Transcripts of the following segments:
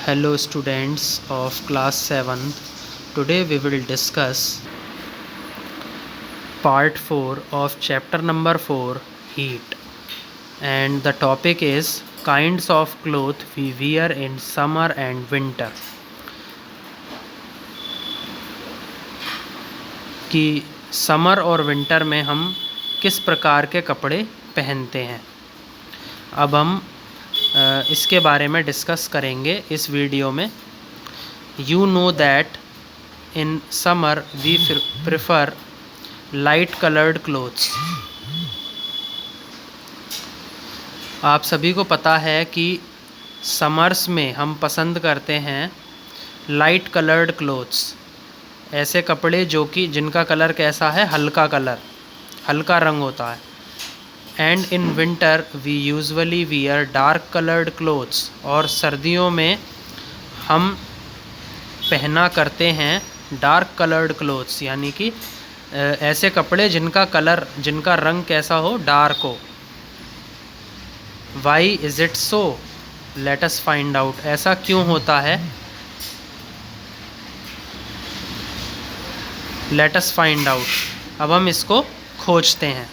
Hello students of class 7th. Today we will discuss part 4 of chapter number 4, heat, and the topic is kinds of cloth we wear in summer and winter. कि summer और winter में हम किस प्रकार के कपड़े पहनते हैं। अब हम इसके बारे में डिस्कस करेंगे इस वीडियो में। You know that in summer we prefer light coloured clothes. आप सभी को पता है कि समर्स में हम पसंद करते हैं लाइट कलर्ड क्लोथ्स, ऐसे कपड़े जो कि जिनका कलर कैसा है, हल्का कलर, हल्का रंग होता है। And in winter we usually wear dark coloured clothes, और सर्दियों में हम पहना करते हैं डार्क कलर्ड क्लोथ्स, यानी कि ऐसे कपड़े जिनका रंग कैसा हो, डार्क हो। Why is it so? Let us find out. ऐसा क्यों होता है? Let us find out. अब हम इसको खोजते हैं।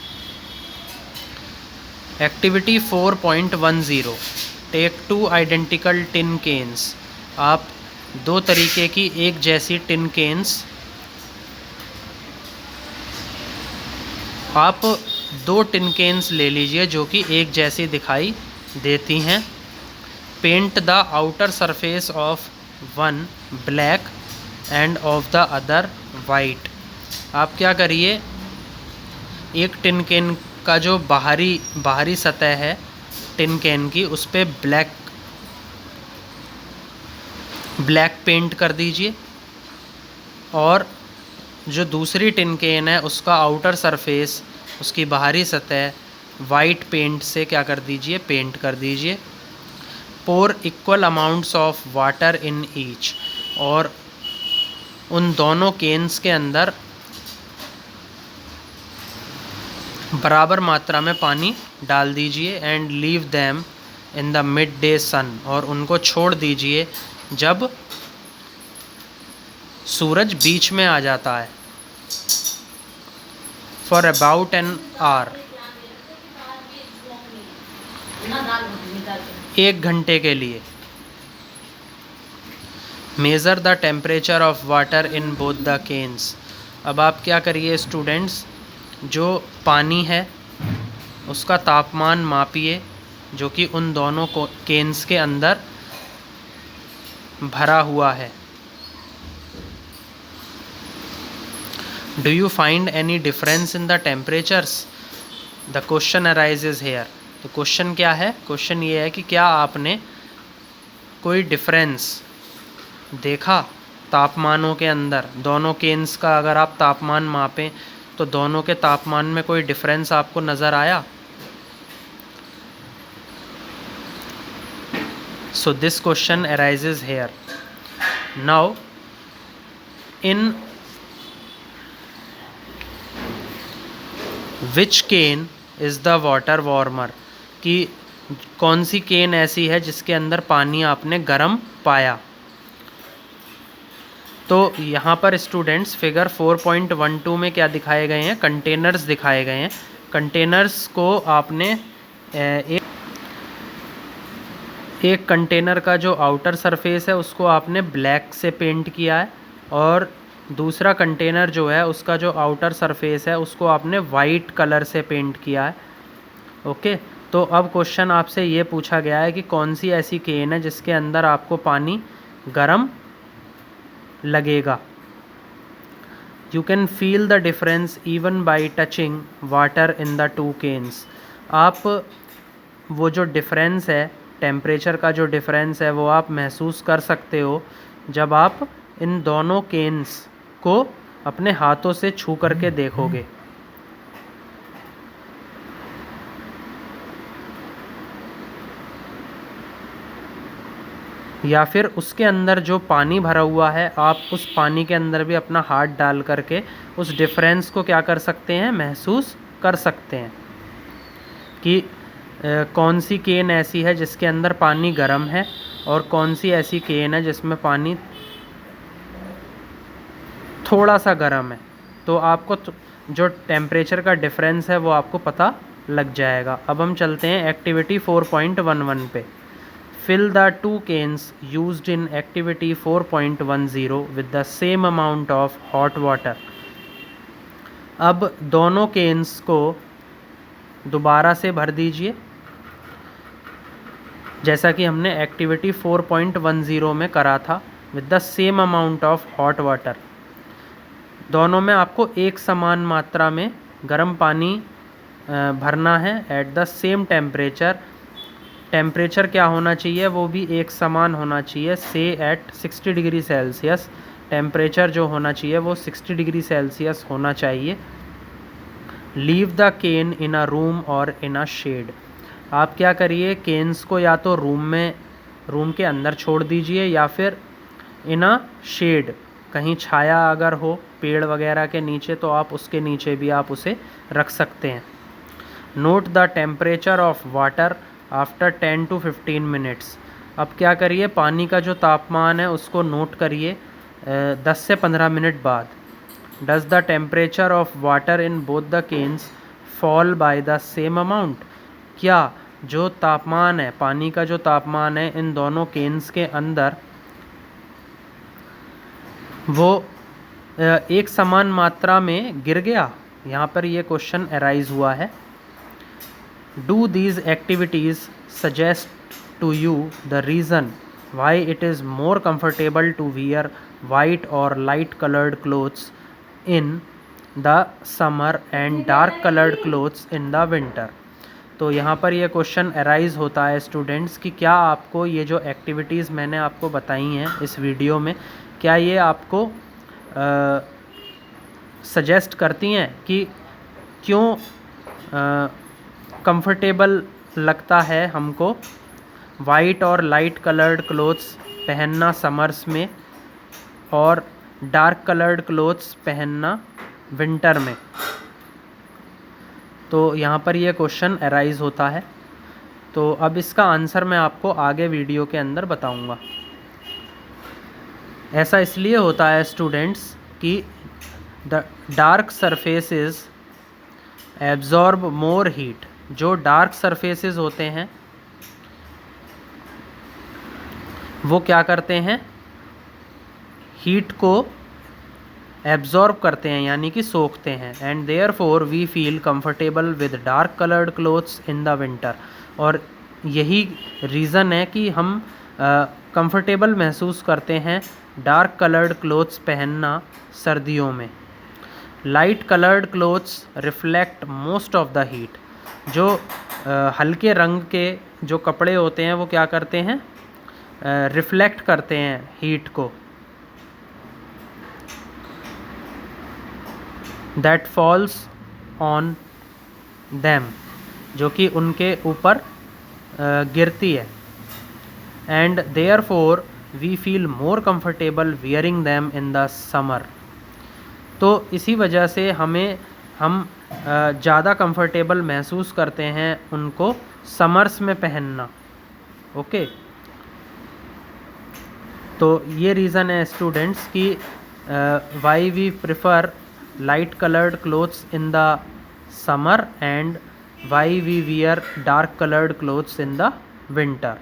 Activity 4.10, take 2 identical tin cans. आप दो तरीके की एक जैसी टिन केन्स, आप 2 टिन केन्स ले लीजिए जो कि एक जैसी दिखाई देती हैं। Paint the outer surface of one black and of the other white. आप क्या करिए, एक टिन कैन का जो बाहरी सतह है टिन कैन की, उस पर ब्लैक पेंट कर दीजिए, और जो दूसरी टिन कैन है उसका आउटर सरफेस, उसकी बाहरी सतह वाइट पेंट से क्या कर दीजिए, पेंट कर दीजिए। Pour equal amounts of water in each, और उन दोनों केन्स के अंदर बराबर मात्रा में पानी डाल दीजिए। And leave them in the midday sun, और उनको छोड़ दीजिए जब सूरज बीच में आ जाता है। फॉर अबाउट एन आवर, 1 घंटे के लिए। Measure the temperature of water in both the cans. अब आप क्या करिए स्टूडेंट्स, जो पानी है उसका तापमान मापिए जो कि उन दोनों केन्स के अंदर भरा हुआ है। Do you find any difference in the temperatures? The question arises here. तो क्वेश्चन क्या है? क्वेश्चन ये है कि क्या आपने कोई डिफरेंस देखा तापमानों के अंदर? दोनों केन्स का अगर आप तापमान मापें तो दोनों के तापमान में कोई डिफरेंस आपको नज़र आया? So this question arises here. Now in which can is the water warmer, कि कौन सी केन ऐसी है जिसके अंदर पानी आपने गर्म पाया? तो यहाँ पर स्टूडेंट्स फिगर 4.12 में क्या दिखाए गए हैं? कंटेनर्स दिखाए गए हैं। कंटेनर्स को आपने एक कंटेनर का जो आउटर सरफेस है उसको आपने ब्लैक से पेंट किया है, और दूसरा कंटेनर जो है उसका जो आउटर सरफेस है उसको आपने वाइट कलर से पेंट किया है। ओके, तो अब क्वेश्चन आपसे ये पूछा गया है कि कौन सी ऐसी केन है जिसके अंदर आपको पानी गर्म लगेगा। You can feel the difference even by touching water in the 2 cans. आप वो जो डिफरेंस है, टेम्परेचर का जो डिफरेंस है, वो आप महसूस कर सकते हो जब आप इन दोनों केन्स को अपने हाथों से छू करके देखोगे। या फिर उसके अंदर जो पानी भरा हुआ है, आप उस पानी के अंदर भी अपना हाथ डाल करके उस डिफरेंस को क्या कर सकते हैं, महसूस कर सकते हैं कि कौन सी केन ऐसी है जिसके अंदर पानी गर्म है और कौन सी ऐसी केन है जिसमें पानी थोड़ा सा गर्म है। तो आपको जो टेम्परेचर का डिफरेंस है वो आपको पता लग जाएगा। अब हम चलते हैं एक्टिविटी 4.11 पे। Fill the 2 cans used in activity 4.10 with the same amount of hot water. अब दोनों केन्स को दोबारा से भर दीजिए, जैसा कि हमने एक्टिविटी 4.10 में करा था, with the same amount of hot water. दोनों में आपको एक समान मात्रा में गर्म पानी भरना है at the same temperature. Temperature क्या होना चाहिए, वो भी एक समान होना चाहिए, से एट 60 डिग्री सेल्सियस। टेम्परेचर जो होना चाहिए वो 60 डिग्री सेल्सियस होना चाहिए। Leave the can in a room और इन अ शेड। आप क्या करिए, केन्स को या तो रूम के अंदर छोड़ दीजिए या फिर इन अ शेड, कहीं छाया अगर हो पेड़ वगैरह के नीचे तो आप उसके नीचे भी आप उसे रख सकते हैं। Note the temperature of water after 10 to 15 minutes. अब क्या करिए, पानी का जो तापमान है उसको नोट करिए 10 से 15 मिनट बाद। Does the temperature of water in both the cans fall by the same amount. क्या जो तापमान है, पानी का जो तापमान है इन दोनों केन्स के अंदर, वो एक समान मात्रा में गिर गया। यहाँ पर ये क्वेश्चन अराइज हुआ है। Do these activities suggest to you the reason why it is more comfortable to wear white और light coloured clothes in the summer and dark coloured clothes in the winter. तो यहाँ पर ये question arise होता है students कि क्या आपको ये जो एक्टिविटीज़ मैंने आपको बताई हैं इस वीडियो में, क्या ये आपको सजेस्ट करती हैं कि क्यों कंफर्टेबल लगता है हमको वाइट और लाइट कलर्ड क्लोथ्स पहनना समर्स में और डार्क कलर्ड क्लोथ्स पहनना विंटर में। तो यहाँ पर ये क्वेश्चन अराइज होता है। तो अब इसका आंसर मैं आपको आगे वीडियो के अंदर बताऊँगा। ऐसा इसलिए होता है स्टूडेंट्स कि the dark surfaces absorb more heat. जो डार्क सरफेसेस होते हैं वो क्या करते हैं, हीट को एब्जॉर्ब करते हैं यानी कि सोखते हैं। And therefore we feel comfortable with dark coloured clothes in the winter. और यही रीज़न है कि हम कंफर्टेबल महसूस करते हैं डार्क कलर्ड क्लोथ्स पहनना सर्दियों में। Light coloured clothes reflect most of the heat. जो हल्के रंग के जो कपड़े होते हैं वो क्या करते हैं, रिफ्लेक्ट करते हैं हीट को, दैट फॉल्स ऑन देम, जो कि उनके ऊपर गिरती है। And therefore we feel more comfortable wearing them in the summer. तो इसी वजह से हम ज़्यादा कंफर्टेबल महसूस करते हैं उनको समर्स में पहनना। ओके, तो ये रीज़न है स्टूडेंट्स कि why we prefer light coloured clothes in the summer and why we wear dark coloured clothes in the winter.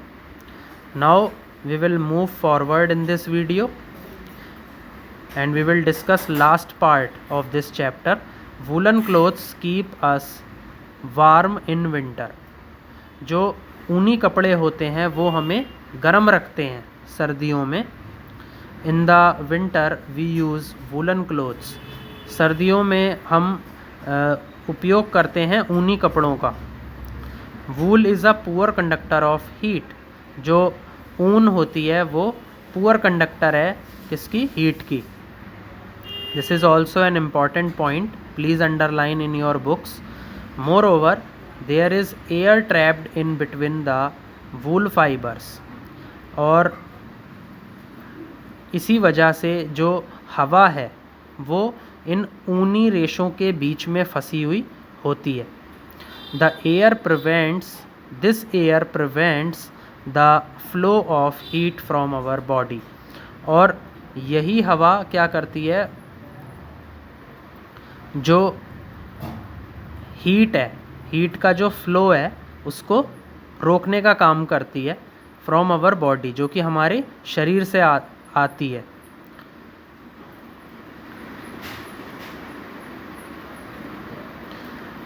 Now we will move forward in this video and we will discuss last part of this chapter. Woolen clothes keep us warm in winter. जो ऊनी कपड़े होते हैं वो हमें गर्म रखते हैं सर्दियों में। In the winter we use woolen clothes. सर्दियों में हम उपयोग करते हैं ऊनी कपड़ों का। Wool is a poor conductor of heat. जो ऊन होती है वो पुअर कंडक्टर है किसकी, हीट की। This is also an important point, please underline in your books. Moreover there is air trapped in between the wool fibres. और इसी वजह से जो हवा है वो इन ऊनी रेशों के बीच में फंसी हुई होती है। This air prevents the flow of heat from our body. और यही हवा क्या करती है, जो हीट है, हीट का जो फ्लो है उसको रोकने का काम करती है फ्रॉम आवर बॉडी, जो कि हमारे शरीर से आती है।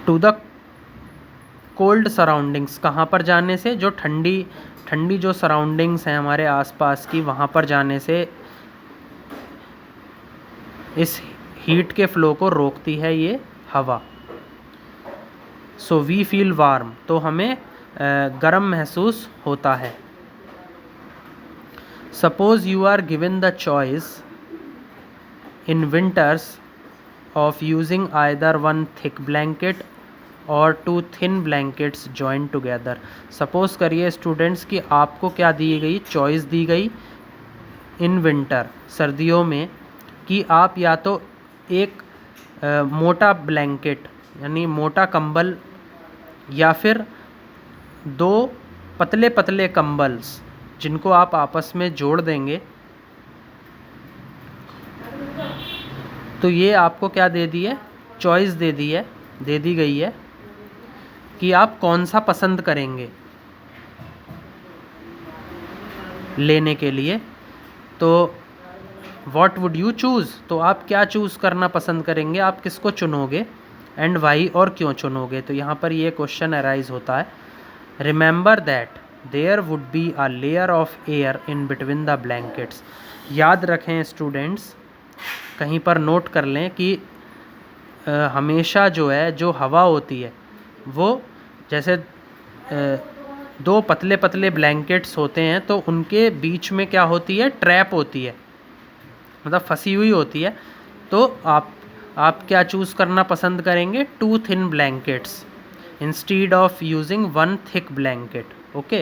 टू द कोल्ड सराउंडिंग्स, कहाँ पर जाने से, जो ठंडी ठंडी जो सराउंडिंग्स हैं हमारे आसपास की, वहाँ पर जाने से इस हीट के फ्लो को रोकती है ये हवा। सो वी फील वार्म, तो हमें गर्म महसूस होता है। Suppose you are given the choice in winters of using either one thick blanket और two thin blankets joint together. Suppose करिए स्टूडेंट्स कि आपको क्या दी गई, चॉइस दी गई इन विंटर, सर्दियों में, कि आप या तो एक मोटा ब्लैंकेट यानी मोटा कंबल या फिर दो पतले पतले कंबल्स जिनको आप आपस में जोड़ देंगे। तो ये आपको क्या दे दी है, चॉइस दे दी गई है कि आप कौन सा पसंद करेंगे लेने के लिए। तो व्हाट वुड यू चूज़, तो आप क्या चूज़ करना पसंद करेंगे, आप किसको चुनोगे, एंड वाई, और क्यों चुनोगे। तो यहाँ पर ये क्वेश्चन अराइज होता है। Remember that there would be a layer of air in between the blankets. याद रखें स्टूडेंट्स, कहीं पर नोट कर लें कि हमेशा जो है, जो हवा होती है वो जैसे दो पतले पतले ब्लैंकेट्स होते हैं तो उनके बीच में क्या होती है, ट्रैप होती है, मतलब फंसी हुई होती है। तो आप क्या चूज़ करना पसंद करेंगे, two thin blankets instead of using one thick blanket. Okay,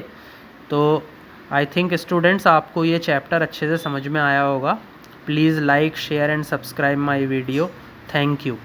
तो आई थिंक स्टूडेंट्स आपको ये चैप्टर अच्छे से समझ में आया होगा। Please like, share and subscribe my video. Thank you.